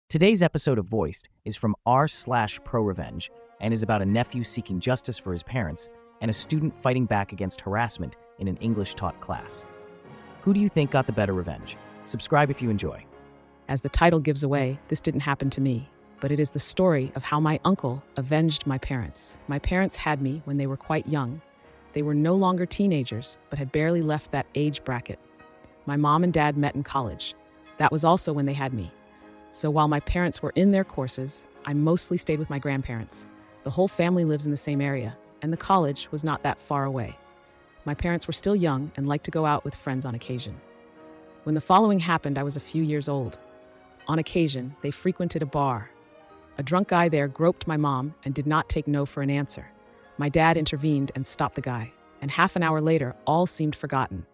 Today's episode of Voiced is from r/ProRevenge and is about a nephew seeking justice for his parents and a student fighting back against harassment in an English-taught class. Who do you think got the better revenge? Subscribe if you enjoy. As the title gives away, this didn't happen to me, but it is the story of how my uncle avenged my parents. My parents had me when they were quite young. They were no longer teenagers, but had barely left that age bracket. My mom and dad met in college. That was also when they had me. So while my parents were in their courses, I mostly stayed with my grandparents. The whole family lives in the same area, and the college was not that far away. My parents were still young and liked to go out with friends on occasion. When the following happened, I was a few years old. On occasion, they frequented a bar. A drunk guy there groped my mom and did not take no for an answer. My dad intervened and stopped the guy, and half an hour later, all seemed forgotten.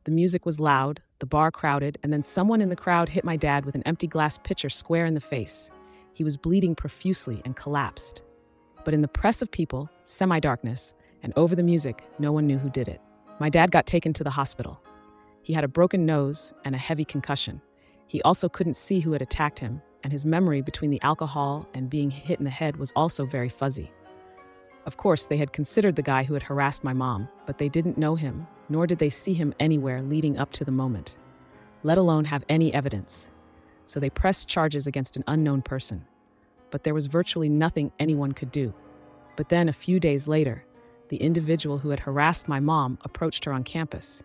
The music was loud, the bar crowded, and then someone in the crowd hit my dad with an empty glass pitcher square in the face. He was bleeding profusely and collapsed. But in the press of people, semi-darkness, and over the music, no one knew who did it. My dad got taken to the hospital. He had a broken nose and a heavy concussion. He also couldn't see who had attacked him, and his memory between the alcohol and being hit in the head was also very fuzzy. Of course, they had considered the guy who had harassed my mom, but they didn't know him, nor did they see him anywhere leading up to the moment, let alone have any evidence. So they pressed charges against an unknown person. But there was virtually nothing anyone could do. But then, a few days later, the individual who had harassed my mom approached her on campus.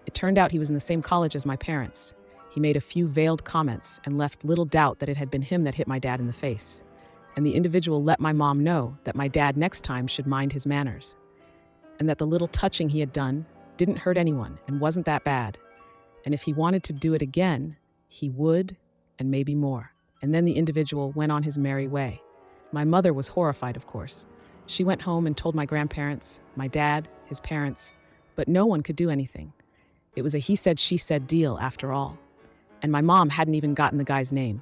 It turned out he was in the same college as my parents. He made a few veiled comments and left little doubt that it had been him that hit my dad in the face. And the individual let my mom know that my dad next time should mind his manners, and that the little touching he had done didn't hurt anyone and wasn't that bad. And if he wanted to do it again, he would, and maybe more. And then the individual went on his merry way. My mother was horrified, of course. She went home and told my grandparents, my dad, his parents, but no one could do anything. It was a he said, she said deal after all. And my mom hadn't even gotten the guy's name.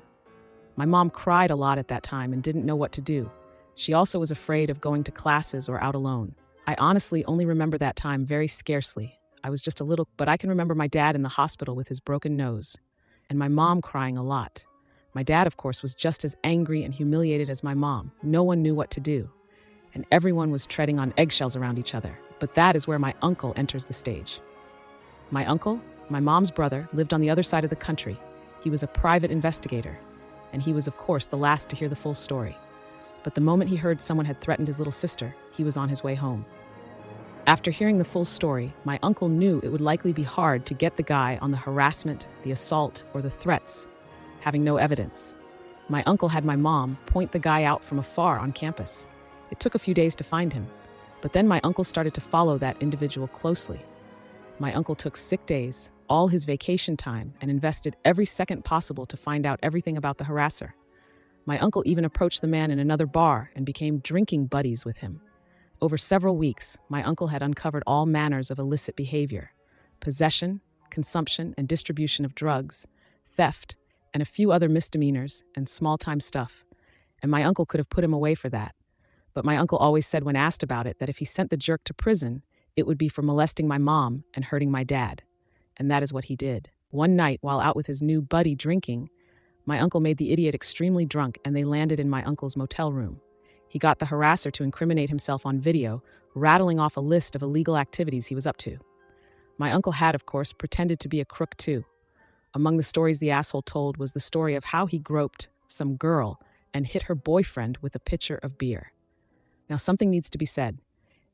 My mom cried a lot at that time and didn't know what to do. She also was afraid of going to classes or out alone. I honestly only remember that time very scarcely. I was just a little, but I can remember my dad in the hospital with his broken nose, and my mom crying a lot. My dad, of course, was just as angry and humiliated as my mom. No one knew what to do, and everyone was treading on eggshells around each other. But that is where my uncle enters the stage. My uncle, my mom's brother, lived on the other side of the country. He was a private investigator, and he was, of course, the last to hear the full story. But the moment he heard someone had threatened his little sister, he was on his way home. After hearing the full story, my uncle knew it would likely be hard to get the guy on the harassment, the assault, or the threats, having no evidence. My uncle had my mom point the guy out from afar on campus. It took a few days to find him, but then my uncle started to follow that individual closely. My uncle took sick days, all his vacation time, and invested every second possible to find out everything about the harasser. My uncle even approached the man in another bar and became drinking buddies with him. Over several weeks, my uncle had uncovered all manners of illicit behavior: possession, consumption, and distribution of drugs, theft, and a few other misdemeanors and small-time stuff. And my uncle could have put him away for that. But my uncle always said when asked about it that if he sent the jerk to prison, it would be for molesting my mom and hurting my dad. And that is what he did. One night, while out with his new buddy drinking, my uncle made the idiot extremely drunk, and they landed in my uncle's motel room. He got the harasser to incriminate himself on video, rattling off a list of illegal activities he was up to. My uncle had, of course, pretended to be a crook too. Among the stories the asshole told was the story of how he groped some girl and hit her boyfriend with a pitcher of beer. Now, something needs to be said.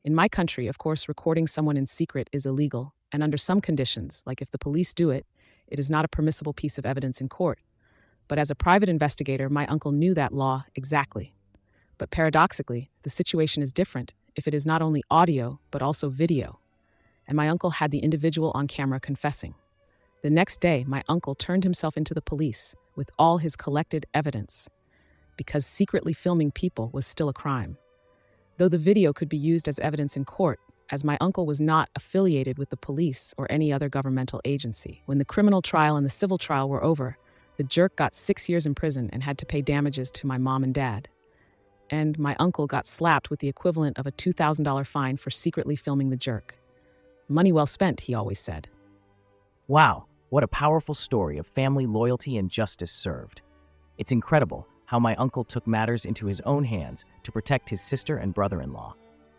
In my country, of course, recording someone in secret is illegal, and under some conditions, like if the police do it, it is not a permissible piece of evidence in court. But as a private investigator, my uncle knew that law exactly. But paradoxically, the situation is different if it is not only audio, but also video. And my uncle had the individual on camera confessing. The next day, my uncle turned himself into the police with all his collected evidence, because secretly filming people was still a crime. Though the video could be used as evidence in court, as my uncle was not affiliated with the police or any other governmental agency. When the criminal trial and the civil trial were over, the jerk got 6 years in prison and had to pay damages to my mom and dad. And my uncle got slapped with the equivalent of a $2,000 fine for secretly filming the jerk. Money well spent, he always said. Wow, what a powerful story of family loyalty and justice served. It's incredible how my uncle took matters into his own hands to protect his sister and brother-in-law.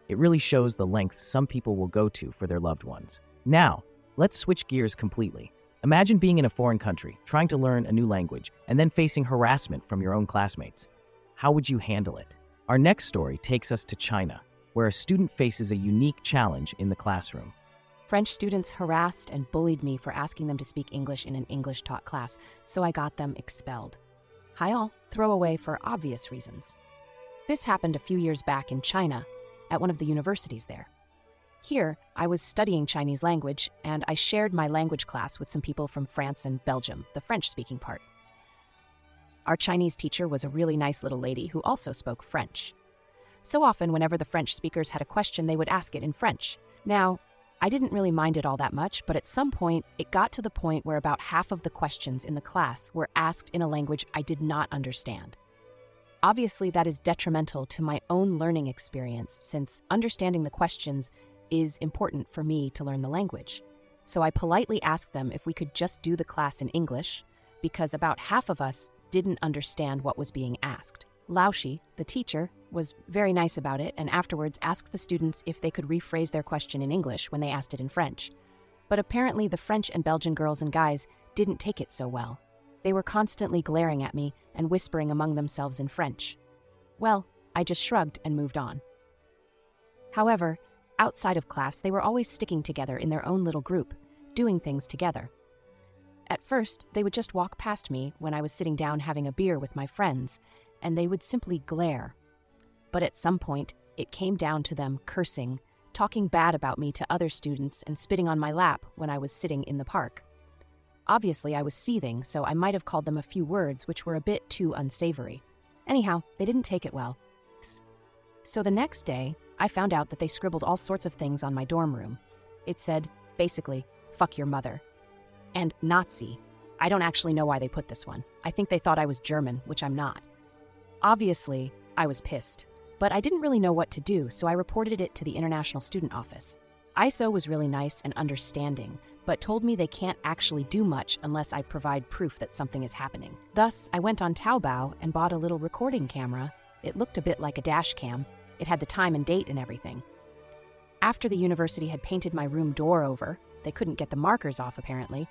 It really shows the lengths some people will go to for their loved ones. Now, let's switch gears completely. Imagine being in a foreign country, trying to learn a new language, and then facing harassment from your own classmates. How would you handle it? Our next story takes us to China, where a student faces a unique challenge in the classroom. French students harassed and bullied me for asking them to speak English in an English-taught class, so I got them expelled. Hi all, throwaway for obvious reasons. This happened a few years back in China, at one of the universities there. Here, I was studying Chinese language, and I shared my language class with some people from France and Belgium, the French-speaking part. Our Chinese teacher was a really nice little lady who also spoke French. So often, whenever the French speakers had a question, they would ask it in French. Now, I didn't really mind it all that much, but at some point, it got to the point where about half of the questions in the class were asked in a language I did not understand. Obviously, that is detrimental to my own learning experience, since understanding the questions is important for me to learn the language. So I politely asked them if we could just do the class in English, because about half of us didn't understand what was being asked. Laoshi, the teacher, was very nice about it and afterwards asked the students if they could rephrase their question in English when they asked it in French. But apparently the French and Belgian girls and guys didn't take it so well. They were constantly glaring at me and whispering among themselves in French. Well, I just shrugged and moved on. However, outside of class, they were always sticking together in their own little group, doing things together. At first, they would just walk past me when I was sitting down having a beer with my friends, and they would simply glare. But at some point, it came down to them cursing, talking bad about me to other students, and spitting on my lap when I was sitting in the park. Obviously, I was seething, so I might have called them a few words which were a bit too unsavory. Anyhow, they didn't take it well. So the next day, I found out that they scribbled all sorts of things on my dorm room. It said, basically, fuck your mother. And Nazi. I don't actually know why they put this one. I think they thought I was German, which I'm not. Obviously, I was pissed, but I didn't really know what to do, so I reported it to the International Student Office. ISO was really nice and understanding, but told me they can't actually do much unless I provide proof that something is happening. Thus, I went on Taobao and bought a little recording camera. It looked a bit like a dash cam. It had the time and date and everything. After the university had painted my room door over, they couldn't get the markers off apparently,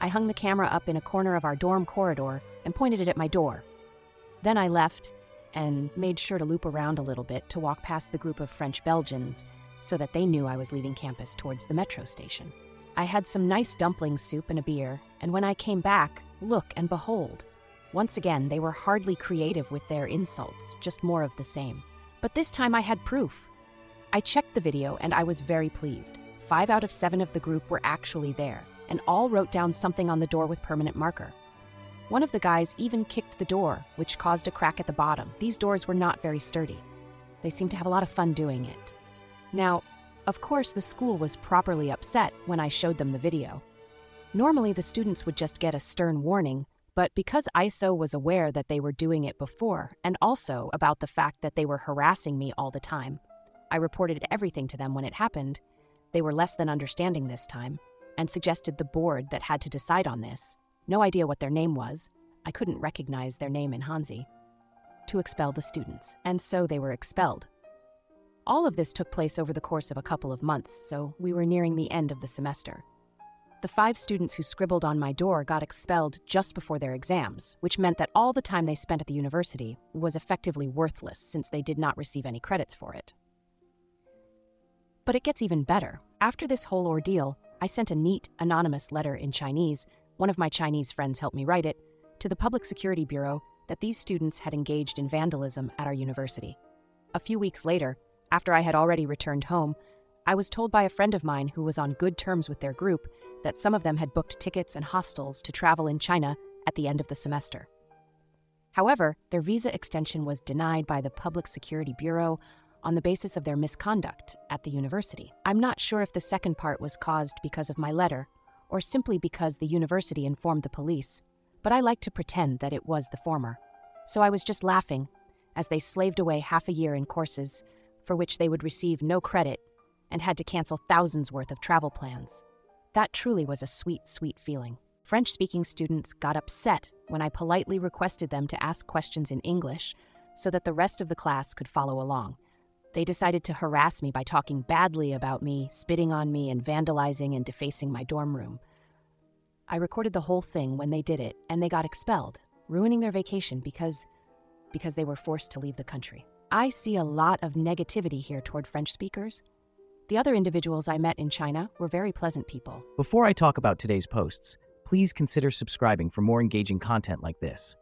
I hung the camera up in a corner of our dorm corridor and pointed it at my door. Then I left and made sure to loop around a little bit to walk past the group of French Belgians so that they knew I was leaving campus towards the metro station. I had some nice dumpling soup and a beer, and when I came back, look and behold. Once again, they were hardly creative with their insults, just more of the same. But this time I had proof. I checked the video and I was very pleased. 5 out of 7 of the group were actually there, and all wrote down something on the door with permanent marker. One of the guys even kicked the door, which caused a crack at the bottom. These doors were not very sturdy. They seemed to have a lot of fun doing it. Now, of course, the school was properly upset when I showed them the video. Normally, the students would just get a stern warning, but because ISO was aware that they were doing it before, and also about the fact that they were harassing me all the time, I reported everything to them when it happened. They were less than understanding this time, and suggested the board that had to decide on this, no idea what their name was, I couldn't recognize their name in Hanzi, to expel the students, and so they were expelled. All of this took place over the course of a couple of months, so we were nearing the end of the semester. The 5 students who scribbled on my door got expelled just before their exams, which meant that all the time they spent at the university was effectively worthless since they did not receive any credits for it. But it gets even better. After this whole ordeal, I sent a neat, anonymous letter in Chinese, one of my Chinese friends helped me write it, to the Public Security Bureau that these students had engaged in vandalism at our university. A few weeks later, after I had already returned home, I was told by a friend of mine who was on good terms with their group that some of them had booked tickets and hostels to travel in China at the end of the semester. However, their visa extension was denied by the Public Security Bureau on the basis of their misconduct at the university. I'm not sure if the second part was caused because of my letter, or simply because the university informed the police, but I like to pretend that it was the former. So I was just laughing as they slaved away half a year in courses for which they would receive no credit and had to cancel thousands worth of travel plans. That truly was a sweet, sweet feeling. French-speaking students got upset when I politely requested them to ask questions in English so that the rest of the class could follow along. They decided to harass me by talking badly about me, spitting on me, and vandalizing and defacing my dorm room. I recorded the whole thing when they did it, and they got expelled, ruining their vacation because they were forced to leave the country. I see a lot of negativity here toward French speakers. The other individuals I met in China were very pleasant people. Before I talk about today's posts, please consider subscribing for more engaging content like this.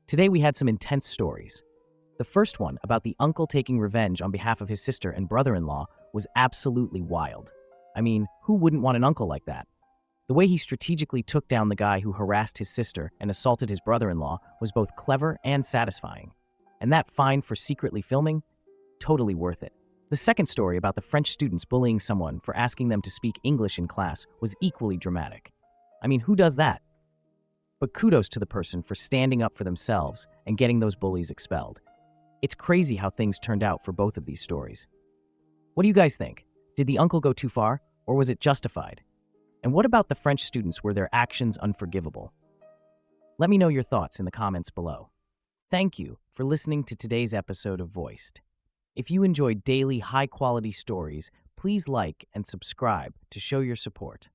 Today we had some intense stories. The first one, about the uncle taking revenge on behalf of his sister and brother-in-law, was absolutely wild. I mean, who wouldn't want an uncle like that? The way he strategically took down the guy who harassed his sister and assaulted his brother-in-law was both clever and satisfying. And that fine for secretly filming? Totally worth it. The second story, about the French students bullying someone for asking them to speak English in class, was equally dramatic. I mean, who does that? But kudos to the person for standing up for themselves and getting those bullies expelled. It's crazy how things turned out for both of these stories. What do you guys think? Did the uncle go too far, or was it justified? And what about the French students? Were their actions unforgivable? Let me know your thoughts in the comments below. Thank you for listening to today's episode of Voiced. If you enjoyed daily, high-quality stories, please like and subscribe to show your support.